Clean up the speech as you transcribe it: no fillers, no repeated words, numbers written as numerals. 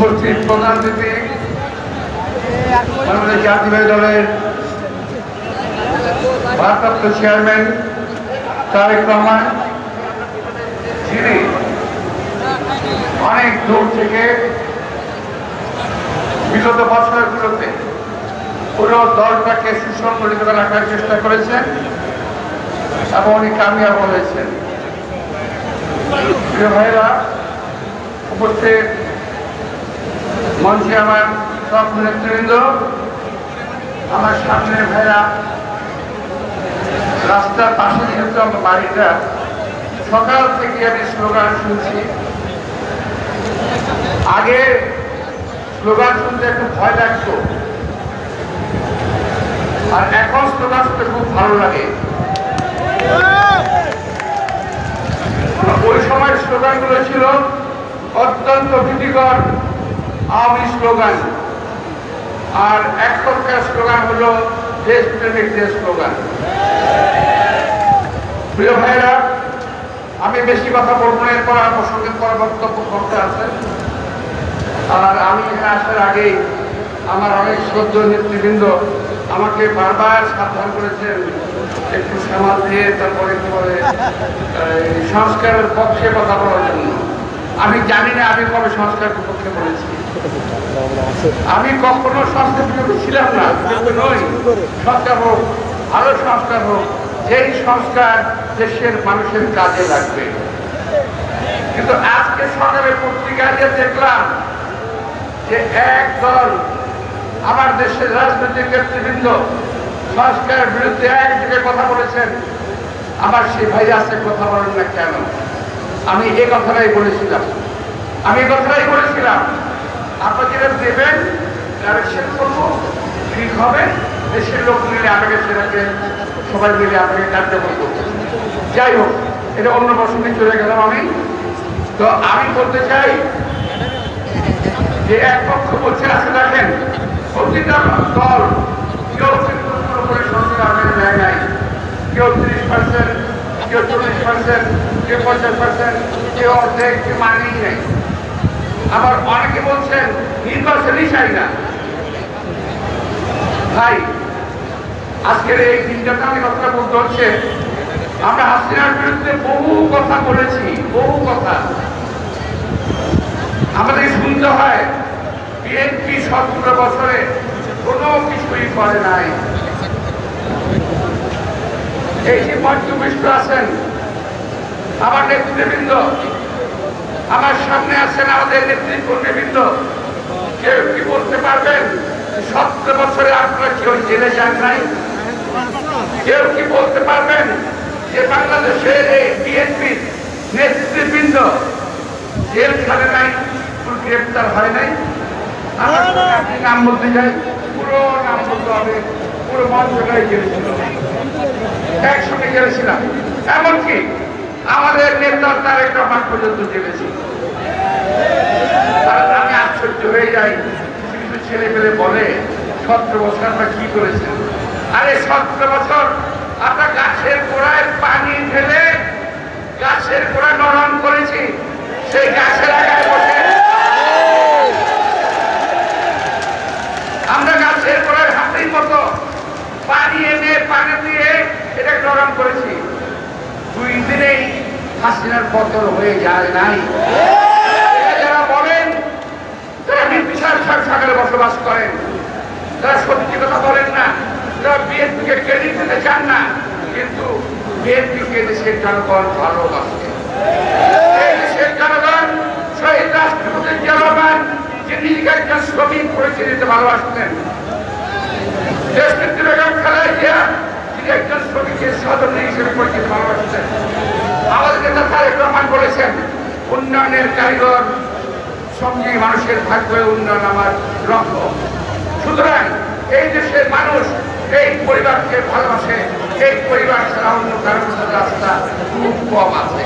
উপস্থিত প্রধান অতিথি বাংলাদেশ জাতীয়তাবাদী দলের ভারপ্রাপ্ত চেয়ারম্যান তারেক রহমান, যিনি অনেক দূর থেকে বিগত বছরগুলোতে পুরো দলটাকে সুসংগঠিত রাখার চেষ্টা করেছেন এবং উনি কামিয়াব হয়েছেন। প্রিয় ভাইরা, উপস্থিত মঞ্চে আমার সব নেতৃবৃন্দ, আমার সামনের ভাইরা, রাস্তার পাশে যেহেতু আমার বাড়িটা, সকাল থেকে আমি স্লোগান শুনছি। আগে স্লোগান শুনতে একটু ভয় লাগতো, আর এখন স্লোগান শুনতে খুব ভালো লাগে। ওই সময় স্লোগানগুলো ছিল অত্যন্ত ভীতিকর আওয়ামী স্লোগান, আর এখনকার স্লোগান হলো দেশপ্রেমিক দেশ স্লোগান। প্রিয় ভাইরা, আমি বেশি কথা বলবো না, এরপর আমার প্রসঙ্গে পরে বক্তব্য করতে আছে। আর আমি এখানে আসার আগেই আমার অনেক শ্রদ্ধেয় নেতৃবৃন্দ আমাকে বারবার সাবধান করেছেন একটু সামাল দিয়ে তারপরে সংস্কারের পক্ষে কথা বলার জন্য। আমি জানি না আমি কবে সংস্কারের পক্ষে বলেছি। আমি কখনো সংস্কার বিরোধী ছিলাম না, কিন্তু নই। সংস্কার হোক, ভালো সংস্কার হোক, যেই সংস্কার দেশের মানুষের কাজে লাগবে। কিন্তু আজকে সকালে পত্রিকায় দেখলাম যে এক দল আমার দেশের রাজনৈতিক নেতৃবৃন্দ সংস্কারের বিরুদ্ধে একদিকে কথা বলেছেন। আমার সেই ভাই আছে, কথা বলেন না কেন? আমি এই কথাটাই বলেছিলাম, আপনারা যেটা দেবেন কারেকশন করবো, ঠিক হবে, দেশের লোক মিলে আমাকে সেটাকে সবাই মিলে আমাকে কার্যকর করবো। যাই হোক, এটা অন্য প্রসঙ্গে চলে গেলাম আমি। তো আমি বলতে চাই যে এক পক্ষ বলছে আছে, দেখেন প্রতিটা দল কেউ কিন্তু পুরোপুরি সংস্কার নেয় নাই, কেউ 30%, কেউ 40%, কেউ 50%, কেউ অর্ধেক, কেউ মানেই নেই। আবার অনেকে বলছেন নির্বাচনই চাই না। ভাই, আজকের এই দিনটাতে আমি কথাটা বলতে হচ্ছে, আমরা হাসিনার বিরুদ্ধে বহু কথা বলেছি, বহু কথা আমাদের শুনতে হয়। বিএনপি 17 বছরে কোনো কিছুই করে নাই। এই যে মঞ্চবিষ্ট আছেন আমার নেতৃবৃন্দ, আমার সামনে আছেন আমাদের নেতৃবৃন্দ, কেউ কি বলতে পারবেন 17 বছরে আপনারা কেউ জেলে যান নাই? কেউ কি বলতে পারবেন যে বাংলাদেশের এই বিএনপির নেতৃবৃন্দ জেল খাটে নাই, গ্রেপ্তার হয় নাই? নাম বলতে চাই, পুরো নাম বলতে হবে, পুরো মঞ্চটাই গেছিল, একসঙ্গে গেছিলাম। এমনকি আমাদের নেতা তারেক রহমান পর্যন্ত জেলেছি। আমি আশ্চর্য হয়ে যাই, কিছু ছেলে পেলে বলে 17 বছর আমরা কি করেছেন। আরে 17 বছর আমরা গাছের গোড়ায় পানি ঢেলে গাছের গোড়া নরম করেছি, সেই গাছের আগায় বসে আমরা গাছের গোড়ায় হাতির মতো পানি এনে পানি দিয়ে এটা নরম করেছি। 2 দিনেই হাসিনার পতন হয়ে যায় নাই। যারা বলেন তারা নির্বিচার সাগরে বসবাস করেন, তারা সত্যি কথা বলেন না, তারা বিএনপিকে ক্রেডিট দিতে চান না, কিন্তু বিএনপিকে দেশের জনগণ ভালোবাসে। এই দেশের জনগণ শহীদ রাষ্ট্রপতি জিয়াউর যে নিজেকে একজন শ্রমিক পরিচয় দিতে ভালোবাসতেন, দেশনেত্রী বেগম খালেদা জিয়া তিনি একজন শ্রমিকের সদস্য হিসেবে পরিচিত ভালোবাসতেন। আমাদের নেতা তারেক রহমান বলেছেন, উন্নয়নের কারিগর সঙ্গে মানুষের ভাগ্য উন্নয়ন আমার লক্ষ্য। সুতরাং এই দেশের মানুষ এই পরিবারকে ভালোবাসে, এই পরিবার ছাড়া অন্য কারোর রাস্তা খুব কম আছে।